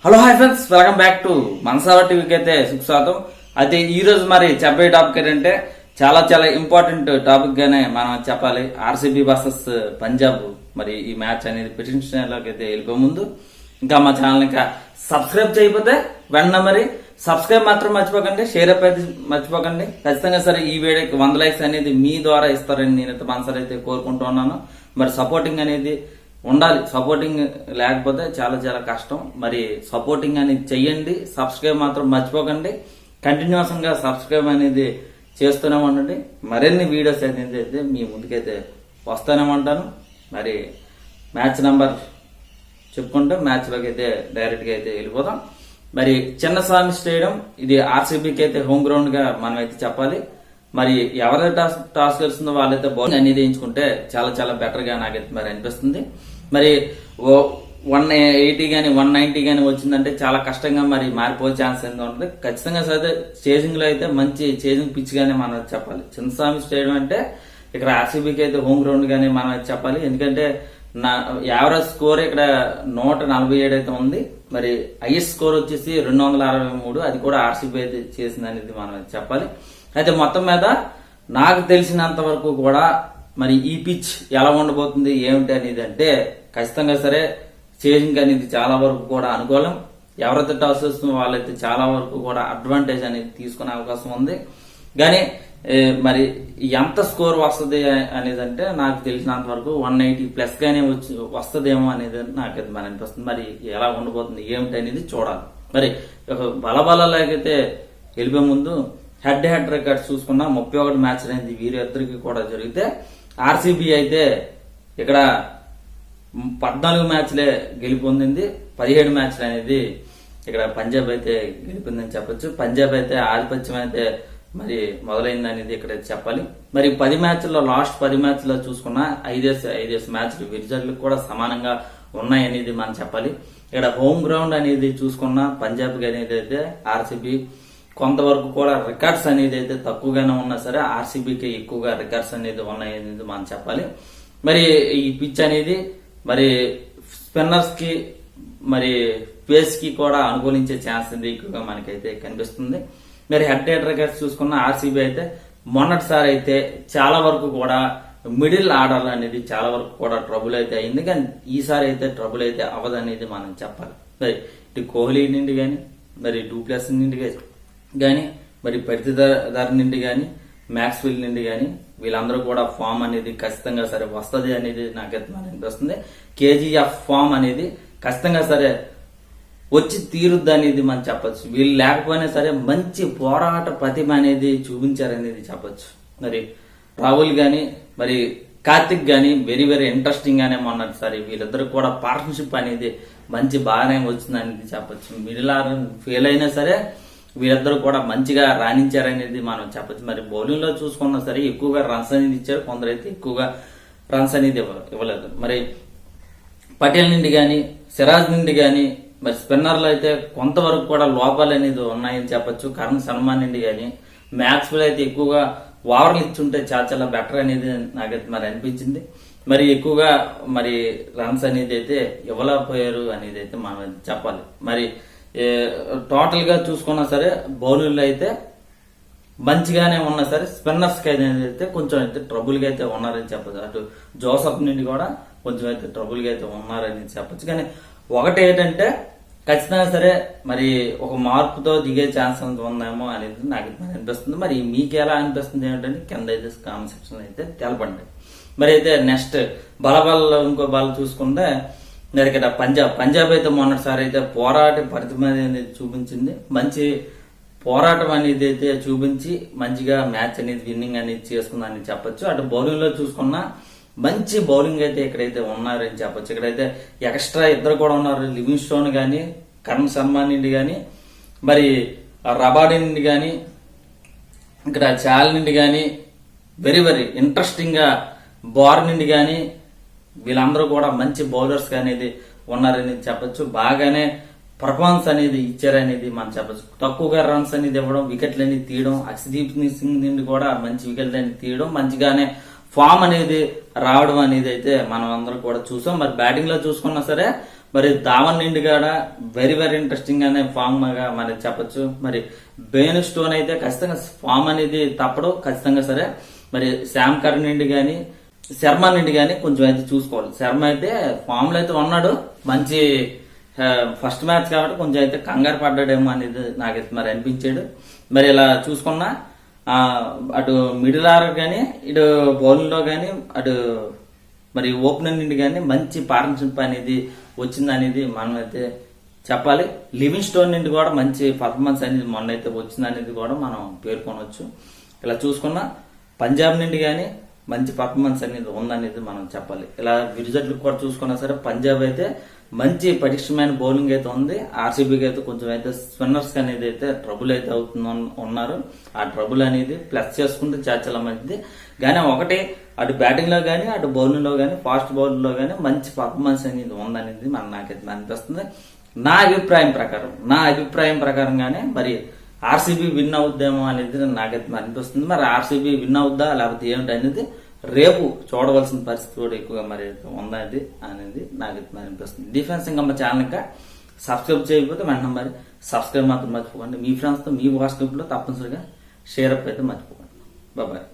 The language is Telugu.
Hello hi friends, welcome back to మనసావర్ టీవీకి అయితే సుస్వాగతం. అయితే ఈ రోజు మరి చెప్పే టాపిక్ ఏంటంటే చాలా చాలా ఇంపార్టెంట్ టాపిక్ గానే మనం చెప్పాలి. ఆర్సీబీ వర్సెస్ పంజాబ్ మరి ఈ మ్యాచ్ అనేది పిటిషన్లోకి అయితే వెళ్ళిపోయే ముందు ఇంకా మా ఛానల్ ఇంకా సబ్స్క్రైబ్ చేయకపోతే వెంటనే మరి సబ్స్క్రైబ్ మాత్రం మర్చిపోకండి, షేర్ అప్ అయితే మర్చిపోకండి. ఖచ్చితంగా సరే ఈ వీడియోకి 100 లైక్స్ అనేది మీ ద్వారా ఇస్తారని నేనైతే మనసారి అయితే కోరుకుంటూ ఉన్నాను. మరి సపోర్టింగ్ అనేది ఉండాలి, సపోర్టింగ్ లేకపోతే చాలా చాలా కష్టం. మరి సపోర్టింగ్ అనేది చెయ్యండి, సబ్స్క్రైబ్ మాత్రం మర్చిపోకండి. కంటిన్యూస్ గా సబ్స్క్రైబ్ అనేది చేస్తూనే ఉండండి. మరిన్ని వీడియోస్ అయితే మీ ముందుకైతే వస్తూనే ఉంటాను. మరి మ్యాచ్ నంబర్ చెప్పుకుంటే మ్యాచ్ లోకి అయితే డైరెక్ట్ గా అయితే వెళ్ళిపోతాం. మరి చిన్నస్వామి స్టేడియం ఇది ఆర్సీబీకి అయితే హోమ్ గ్రౌండ్ గా మనం అయితే చెప్పాలి. మరి ఎవరైతే టాస్ గెలుస్తుందో వాళ్ళైతే బౌలింగ్ అనేది ఎంచుకుంటే చాలా చాలా బెటర్ గా నాకైతే మరి అనిపిస్తుంది. మరి 180 గానీ 190 గానీ వచ్చిందంటే చాలా కష్టంగా మరి మారిపోయే ఛాన్స్ ఎంత ఉంటుంది. ఖచ్చితంగా సరే చేజింగ్ లో అయితే మంచి చేజింగ్ పిచ్ గానే మనం చెప్పాలి. చిన్నస్వామి స్టేడియం అంటే ఇక్కడ ఆర్సీబీకి అయితే హోమ్ గ్రౌండ్ గానే మనం అయితే చెప్పాలి. ఎందుకంటే నా యావరేజ్ స్కోర్ ఇక్కడ 147 అయితే ఉంది. మరి హైయెస్ట్ స్కోర్ వచ్చేసి 263, అది కూడా ఆర్సీబీ అయితే చేసింది అనేది మనం చెప్పాలి. అయితే మొత్తం మీద నాకు తెలిసినంత వరకు కూడా మరి ఈ పిచ్ ఎలా ఉండబోతుంది ఏమిటి అనేది అంటే ఖచ్చితంగా సరే చేజింగ్ అనేది చాలా వరకు కూడా అనుకూలం. ఎవరైతే టాస్ చేస్తుందో వాళ్ళైతే చాలా వరకు కూడా అడ్వాంటేజ్ అనేది తీసుకునే అవకాశం ఉంది. కానీ మరి ఎంత స్కోర్ వస్తుంది అనేది అంటే నాకు తెలిసినంత వరకు 180 ప్లస్ గానే వస్తుందేమో అనేది నాకైతే మరి అనిపిస్తుంది. మరి ఎలా ఉండబోతుంది ఏమిటి అనేది చూడాలి. మరి బలబలలాగైతే వెళ్ళిపోయే ముందు హెడ్ హెడ్ రికార్డ్స్ చూసుకున్నా 31 మ్యాచ్ అనేది వీరిద్దరికి కూడా జరిగితే ఆర్సీబీ అయితే ఇక్కడ 14 మ్యాచ్లే గెలుపొందింది, 17 మ్యాచ్లు అనేది ఇక్కడ పంజాబ్ అయితే గెలిపిందని చెప్పొచ్చు. పంజాబ్ అయితే ఆధిపత్యం అయితే మరి మొదలైంది అనేది ఇక్కడ చెప్పాలి. మరి 10 మ్యాచ్ల్లో లాస్ట్ 10 మ్యాచ్లో చూసుకున్నా 5 మ్యాచ్లు విజయాలకు కూడా సమానంగా ఉన్నాయనేది మనం చెప్పాలి. ఇక్కడ హోమ్ గ్రౌండ్ అనేది చూసుకున్నా పంజాబ్ అనేది అయితే ఆర్సీబీ కొంతవరకు కూడా రికార్డ్స్ అనేది అయితే తక్కువగానే ఉన్నా సరే ఆర్సీబీకి ఎక్కువగా రికార్డ్స్ అనేది ఉన్నాయనేది మనం చెప్పాలి. మరి ఈ పిచ్ అనేది మరి స్పిన్నర్స్ కి మరి పేస్ కి కూడా అనుకూలించే ఛాన్స్ అనేది ఎక్కువగా మనకైతే కనిపిస్తుంది. మరి హెడ్ హెడ్ రికార్డ్స్ చూసుకున్న ఆర్సీబీ అయితే మొన్నటిసారి అయితే చాలా వరకు కూడా మిడిల్ ఆర్డర్ అనేది చాలా వరకు కూడా ట్రబుల్ అయితే అయింది. కానీ ఈసారి అయితే ట్రబుల్ అయితే అవ్వదనేది మనం చెప్పాలి. మరి ఇటు కోహ్లీ నుండి కానీ మరి డూప్లెస్ నుండి కానీ మరి పరిధిదారు నుండి కానీ మ్యాక్స్వెల్ నుండి కానీ వీళ్ళందరూ కూడా ఫామ్ అనేది ఖచ్చితంగా సరే వస్తుంది అనేది నాకైతే అనిపిస్తుంది. కేజీఎఫ్ ఫామ్ అనేది ఖచ్చితంగా సరే వచ్చి తీరుద్ది అనేది మనం చెప్పొచ్చు. వీళ్ళు లేకపోయినా సరే మంచి పోరాట ప్రతిభ అనేది చూపించారనేది చెప్పొచ్చు. మరి రాహుల్ గాని మరి కార్తిక్ గాని వెరీ వెరీ ఇంట్రెస్టింగ్ గానే మొన్నటిసారి వీళ్ళిద్దరు కూడా పార్ట్నర్షిప్ అనేది మంచి బాగానే వచ్చింది అనేది చెప్పొచ్చు. మిడిల్ ఆర్డర్ ఫెయిల్ అయినా సరే వీళ్ళిద్దరు కూడా మంచిగా రాణించారనేది మనం చెప్పొచ్చు. మరి బౌలింగ్ లో చూసుకున్నా సరే ఎక్కువగా రన్స్ అనేది ఇచ్చారు, కొందరైతే ఎక్కువగా రన్స్ అనేది ఇవ్వలేదు. మరి పటేల్ నుండి గాని సిరాజ్ నుండి గాని మరి స్పిన్నర్లు అయితే కొంతవరకు కూడా లోపాలు అనేది ఉన్నాయని చెప్పొచ్చు. కరణ్ సల్మాన్ నుండి గాని మ్యాక్స్వెల్ అయితే ఎక్కువగా ఓవర్లు ఇచ్చుంటే చాలా చాలా బెటర్ అనేది నాకైతే మరి అనిపించింది. మరి ఎక్కువగా మరి రన్స్ అనేది అయితే ఇవ్వలేకపోయారు అనేది అయితే మనం చెప్పాలి. మరి టోటల్ గా చూసుకున్నా సరే బౌలర్లు అయితే మంచిగానే ఉన్నా సరే స్పిన్నర్స్ కి అయితే కొంచెం అయితే ట్రబుల్ గా అయితే ఉన్నారని చెప్పచ్చు. అటు జోసఫ్ నుండి కూడా కొంచెం అయితే ట్రబుల్ గా అయితే ఉన్నారని చెప్పచ్చు. కానీ ఒకటి ఏంటంటే ఖచ్చితంగా సరే మరి ఒక మార్పుతో దిగే ఛాన్స్ ఉందేమో అనేది నాకు అనిపిస్తుంది. మరి మీకు ఎలా అనిపిస్తుంది ఏంటంటే కింద అయితే కామెంట్ సెక్షన్ అయితే తెలపండి. మరి అయితే నెక్స్ట్ బలబల్లో ఇంకో బాల్ చూసుకుంటే మరి ఇక్కడ పంజాబ్ అయితే మొన్నటిసారి అయితే పోరాట పరిధి అనేది చూపించింది. మంచి పోరాటం అనేది అయితే చూపించి మంచిగా మ్యాచ్ అనేది విన్నింగ్ అనేది చేసుకుందని చెప్పొచ్చు. అటు బౌలింగ్ లో చూసుకున్నా మంచి బౌలింగ్ అయితే ఇక్కడైతే ఉన్నారని చెప్పొచ్చు. ఇక్కడైతే ఎక్స్ట్రా ఇద్దరు కూడా ఉన్నారు, లివింగ్ స్టోన్ గాని కరణ్ సల్మాన్ నుండి గాని మరి రబాడీ నుండి గాని ఇక్కడ చాల్ నుండి గాని వెరీ వెరీ ఇంట్రెస్టింగ్ గా బార్ నుండి గాని వీళ్ళందరూ కూడా మంచి బౌలర్స్ అనేది ఉన్నారని చెప్పొచ్చు. బాగానే పర్ఫార్మెన్స్ అనేది ఇచ్చారనేది మనం చెప్పొచ్చు. తక్కువగా రన్స్ అనేది ఇవ్వడం, వికెట్లు అనేది తీయడం, అక్షదీప్ సింగ్ నుండి కూడా మంచి వికెట్లు అనేది తీయడం, మంచిగానే ఫామ్ అనేది రావడం అనేది అయితే మనం అందరం కూడా చూసాం. మరి బ్యాటింగ్ లో చూసుకున్నా సరే మరి ధావన్ నిండి కూడా వెరీ వెరీ ఇంట్రెస్టింగ్ అనే ఫామ్ గా మరి చెప్పొచ్చు. మరి బెయిన్ స్టోన్ అయితే ఖచ్చితంగా ఫామ్ అనేది తప్పడు ఖచ్చితంగా సరే. మరి శామ్ కర్న్ నుండి గాని శర్మ నుండి గాని కొంచెం అయితే చూసుకోవాలి. శర్మ అయితే ఫామ్ లో అయితే ఉన్నాడు, మంచి ఫస్ట్ మ్యాచ్ కాబట్టి కొంచెం అయితే కంగారు పడ్డాడేమో అనేది నాకైతే మరి అనిపించాడు. మరి ఇలా చూసుకున్నా అటు మిడిల్ ఆర్డర్ కానీ ఇటు బౌలింగ్ లో కానీ అటు మరి ఓపెనర్ నుండి కానీ మంచి పార్ట్నర్షిప్ అనేది వచ్చింది అనేది మనం అయితే చెప్పాలి. లివింగ్ స్టోన్ నుండి కూడా మంచి పర్ఫార్మెన్స్ అనేది మొన్న అయితే వచ్చింది అనేది కూడా మనం పేర్కొనవచ్చు. ఇలా చూసుకున్నా పంజాబ్ నుండి కానీ మంచి పర్ఫార్మెన్స్ అనేది ఉందనేది మనం చెప్పాలి. ఇలా రిజల్ట్ కూడా చూసుకున్నా సరే పంజాబ్ అయితే మంచి పటిష్టమైన బౌలింగ్ అయితే ఉంది. ఆర్సీబీకి అయితే కొంచెం అయితే స్పిన్నర్స్ అనేది అయితే ట్రబుల్ అయితే ఉన్నారు. ఆ ట్రబుల్ అనేది ప్లస్ చేసుకుంటే చాలా మంచిది. కానీ ఒకటి అటు బ్యాటింగ్ లో కానీ అటు బౌలింగ్ లో కానీ ఫాస్ట్ బౌలింగ్ లో కానీ మంచి పర్ఫార్మెన్స్ అనేది ఉందనేది నాకైతే అనిపిస్తుంది. నా అభిప్రాయం ప్రకారంగానే మరి ఆర్సీబీ విన్ అవుద్దేమో అనేది నాకైతే అనిపిస్తుంది. మరి ఆర్సీబీ విన్ అవుద్దా లేకపోతే ఏమిటి అనేది రేపు చూడవలసిన పరిస్థితి కూడా ఎక్కువగా మరి ఉందనేది అనేది నాకైతే అనిపిస్తుంది. డిఫెన్స్ ఇంకా మా ఛానల్ ఇంకా సబ్స్క్రైబ్ చేయకపోతే వెంటనే మరి సబ్స్క్రైబ్ మాత్రం మర్చిపోకండి. మీ ఫ్రెండ్స్ తో మీ వాట్సాప్ లో తప్పనిసరిగా షేర్ అప్ అయితే మర్చిపోకండి. బాయ్.